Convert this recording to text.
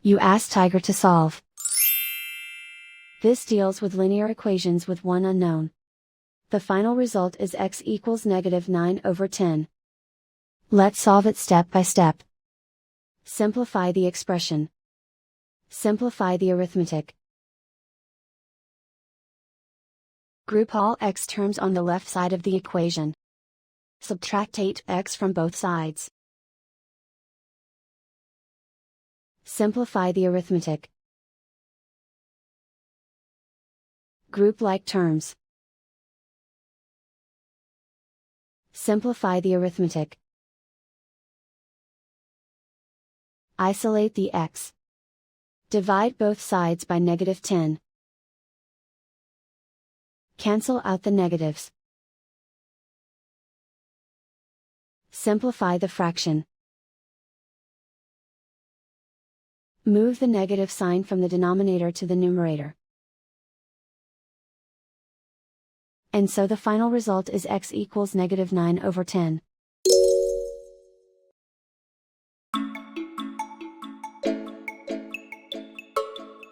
You ask Tiger to solve. This deals with linear equations with one unknown. The final result is x equals -9/10. Let's solve it step by step. Simplify the expression. Simplify the arithmetic. Group all x terms on the left side of the equation. Subtract 8x from both sides. Simplify the arithmetic. Group like terms. Simplify the arithmetic. Isolate the x. Divide both sides by -10. Cancel out the negatives. Simplify the fraction. Move the negative sign from the denominator to the numerator. And so the final result is x equals -9/10.